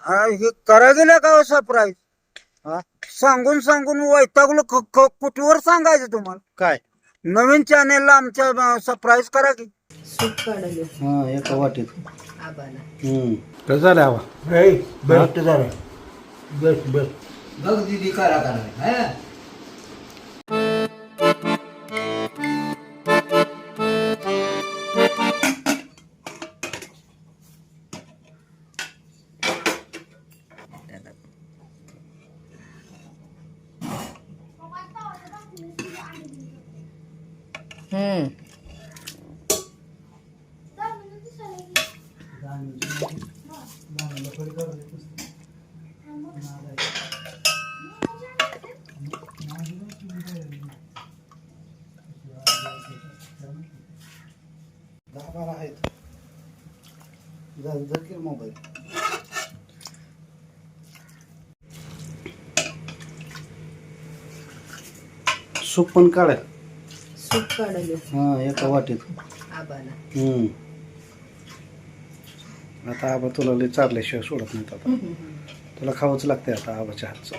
हे करा गेल्या का सरप्राईज? सांगून सांगून वैतागलो. कुठवर सांगायचं तुम्हाला? काय नवीन चॅनेलला आमच्या सरप्राईज करा की. सूप काढले हा एका वाटीत आबाला. कसं झालं हवा बेस्ट झालं. Best best. बघ दीदी करा करा दहा बारा आहेत. जर की मोबाईल सूप पण काढा. सूप काढले हा एका वाटीत आबाला. आता आबा तुला लय चारल्याशिवाय सोडत नाहीत. आता तुला खावंच लागतंय आता आबाच्या हातचं.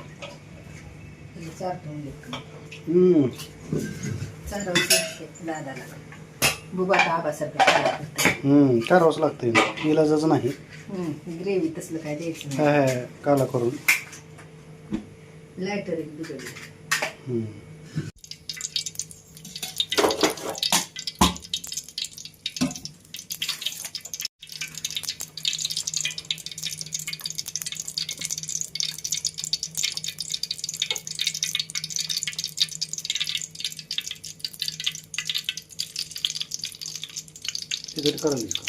चारटून घेतलं हम्म दादाला बुबा आबासारखं करावंच लागतंय. इलाजच नाही. ग्रेव्ही तसलं काय द्यायचं नाही. हा काला करून. लायटर एक बिघडली. हम्म. तिकट करायलीस का?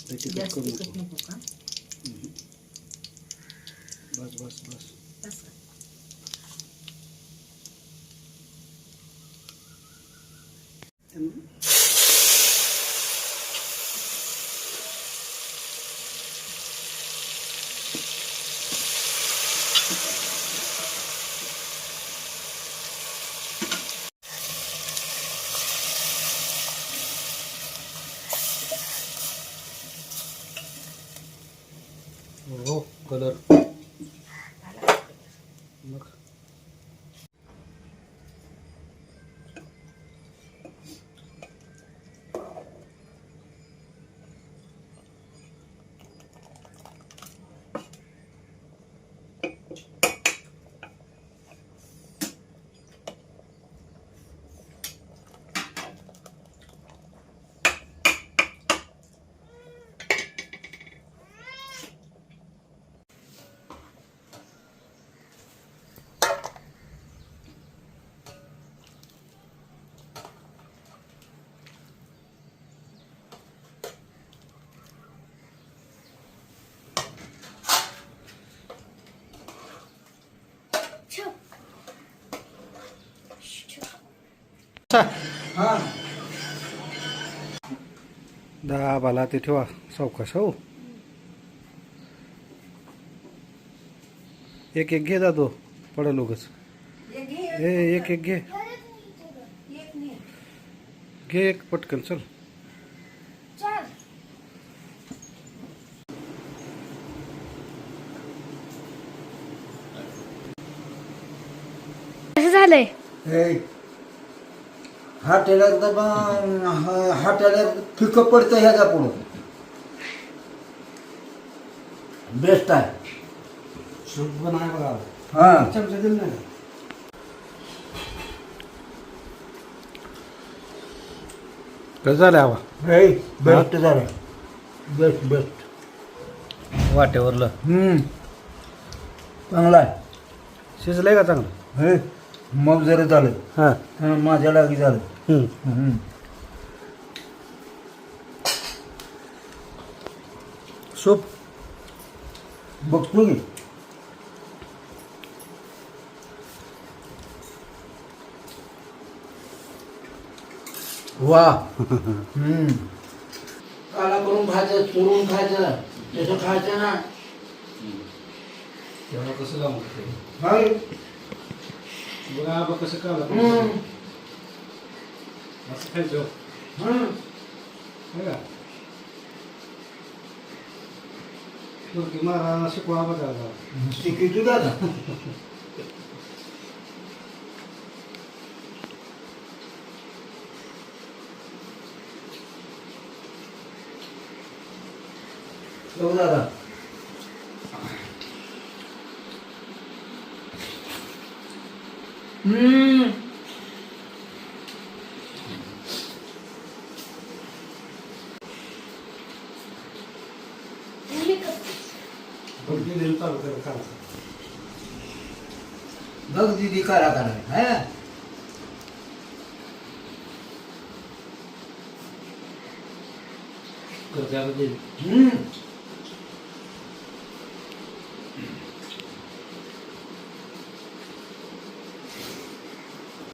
तिकट जास्त करू तिखट नको. नको का? बस बस बस. बस का? हो कलर मग दहा बाला ते ठेवा सावकाश. हो एक एक घे जातो पडल उगच. एक एक घे घे एक पटकन चल. कसं झालंय? हाटेला फिकं पडतं ह्याच्या पुढं. बेस्ट आहे. सूप पण आहे बघा. हा चमचा दिल नाही. कसं झालं हवा बेस्ट झालं. Best best. वाट्यावरलं चांगला आहे. शिजलंय का चांगलं? हे मग जरी झालं. हां माझ्या लागी झालं. सूप बघतो की. वा काला करून खायचं, चुरून खायचं, तसं खायचं ना. तेव्हा कसं लावून हाय. बघा आबा कसं काला असं खायचं. है का? तुर्की महाराजांना शिकवा बघायला. शिकितो दादा हो दादा तुर्की दिली चालू केलं खायचं. बघ दीदी करा करा है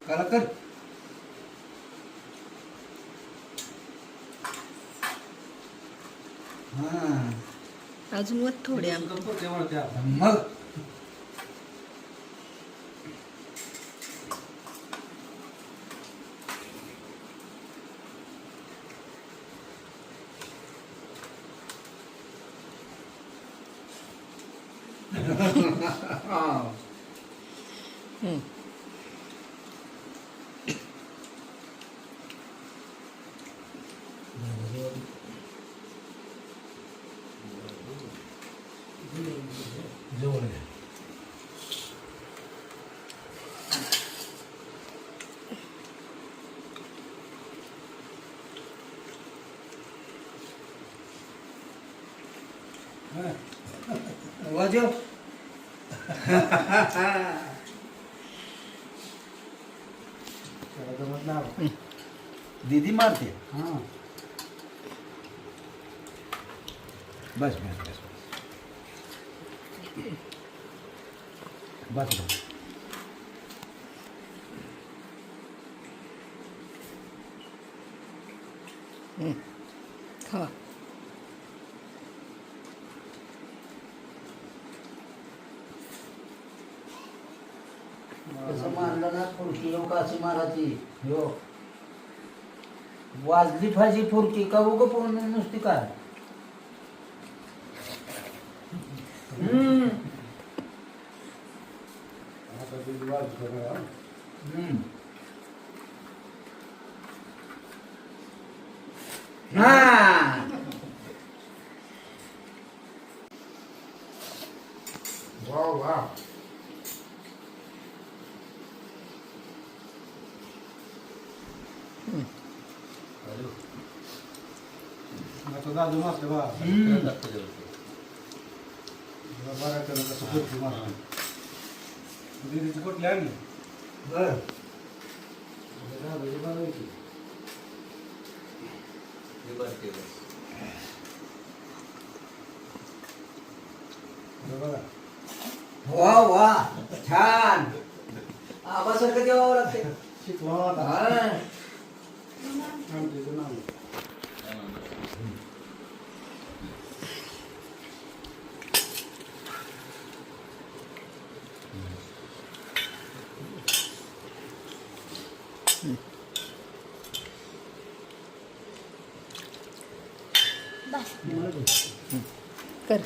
करा कर हा अजून वर थोडे तुर्की वळते आता. मग जवळ घ्या. वाजव त्याला जमत नाही. दीदी मारते हां बस बस बस बस बस खा कसं मारलं ना फुरकी येऊ का अशी मारायची हो वाजली फाजी फुरकी का उगं पूर्ण नुसती काय आता दिली वाज करा. हा वा वा. आता दादू मारते बा. बरं केलं कसं तुर्की मारलं. दिदीची कुठली आणली. बर दादाची बनवायची. हे बघा. वा वा छान आबासारखं जेवावं लागते शिकवा आता. हा. आमटीचं नाव. कर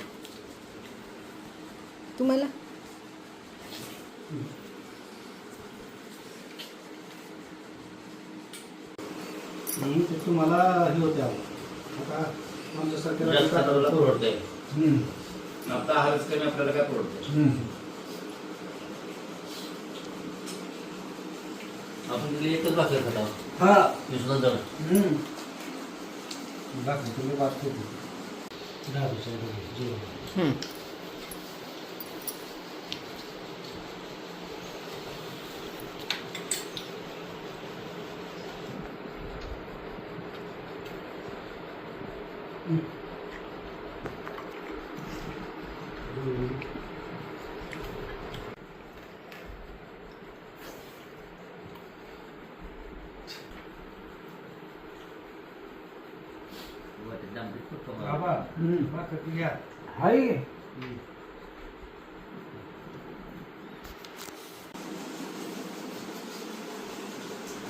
तुम्हाला ते तुम्हाला हे होते आता आमच्यासारख्या जास्त खाताला परवडतंय. हम्म. आता आहारच कमी आपल्याला काय परवडतंय. हम्म. आपण तिला एकच भाकर खात आहोत. हा मी सुद्धा जण. हम्म. दाखव तुम्ही बात केली. दारूच्या घरी जेवण. बाबा भाकर ती घ्या. हाय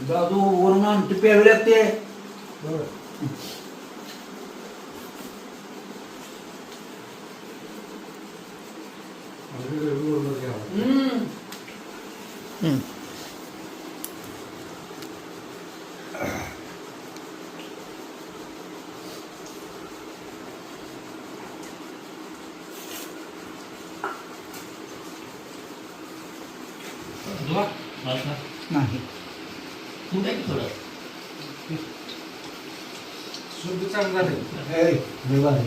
दादू वरून आमटी प्यावी लागते बरं. हं. दुवा, मला खा. नाही तू काय की थोडं शुद्ध चांगलं झालं. हे, हे बघ.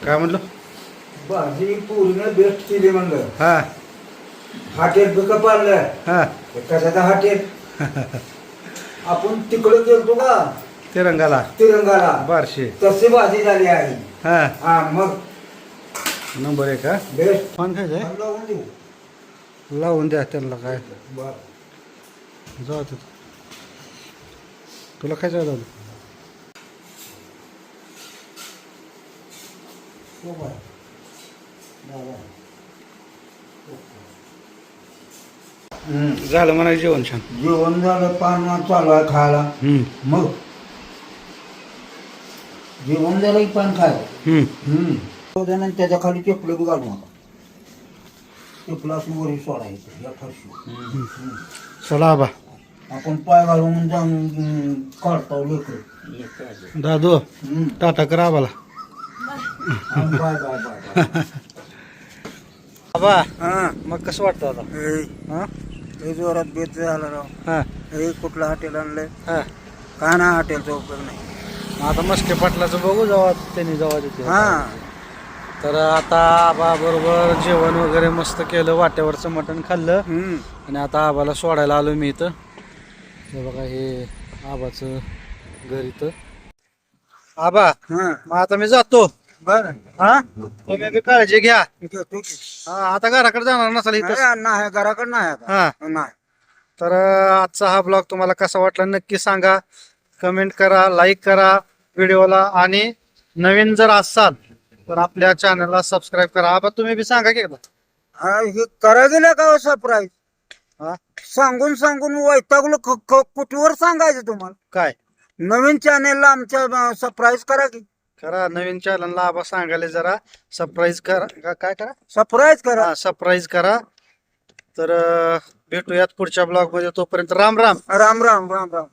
काय म्हणलं? भाजी पूर्ण बेस्ट केली म्हणलं. हा हॉटेल पिकअप आणलं. हा कशाचं हॉटेल? आपण तिकडे गेलतो का तिरंगाला तिरंगाला, बारशे. तशी भाजी झाली आहे. हा हा मग नंबर एक. हा बेस्ट पान खायचंय लावून देऊ. लावून द्या त्यांना. काय बर जाऊ दे. तुला खायचं दादा? हो बाय. दादा. झालं म्हणा जेवण छान. जेवण झालं, पान चालू आहे खायला. मग जेवण झालं की पान खायला. त्याच्या खाली टेपलं बी घालू नका. टेपलं अशी वरी सोडायचं या फरशी. चला आबा. आपण पाय घालून जाऊन काढतो लेकर. दादू टाटा करा आबाला. Bye bye bye. आबा हा मग कसं वाटतं आता? हा हे जोरात बेत झाला राव. हा हे कुठलं हॉटेल आणलंय? हा का ना हॉटेलचा उपयोग नाही. आता मस्के पाटलाचं बघू जेव्हा त्यांनी जेव्हा देते. हा तर आता आबा बरोबर जेवण वगैरे मस्त केलं. वाट्यावरचं मटण खाल्लं आणि आता आबाला सोडायला आलो मी इथं. हे बघा हे आबाचं घर इथं. आबा हा मग आता मी जातो. बर हा तुम्ही बी काळजी घ्या. घेतो की. हा आता घराकडे जाणार नसाल इथं. नाही, नाही घराकडे नाही आता. हा नाही. तर आजचा हा ब्लॉग तुम्हाला कसा वाटला नक्की सांगा. कमेंट करा, लाईक करा व्हिडिओला आणि नवीन जर असाल तर आपल्या चॅनलला सबस्क्राईब करा. आबा तुम्ही बी सांगा की एकदा. हा हे करा गेलं का सरप्राईज? हा सांगून सांगून वैतागलो. कुठवर सांगायचं तुम्हाला? काय नवीन चॅनेलला आमच्या सरप्राईज करा की. करा नवीन चॅनलला आबा सांगायला जरा सरप्राईज करा. काय करा? सरप्राईज करा. हा सरप्राईज करा. तर भेटूयात पुढच्या ब्लॉग मध्ये. तोपर्यंत राम राम. राम राम राम राम.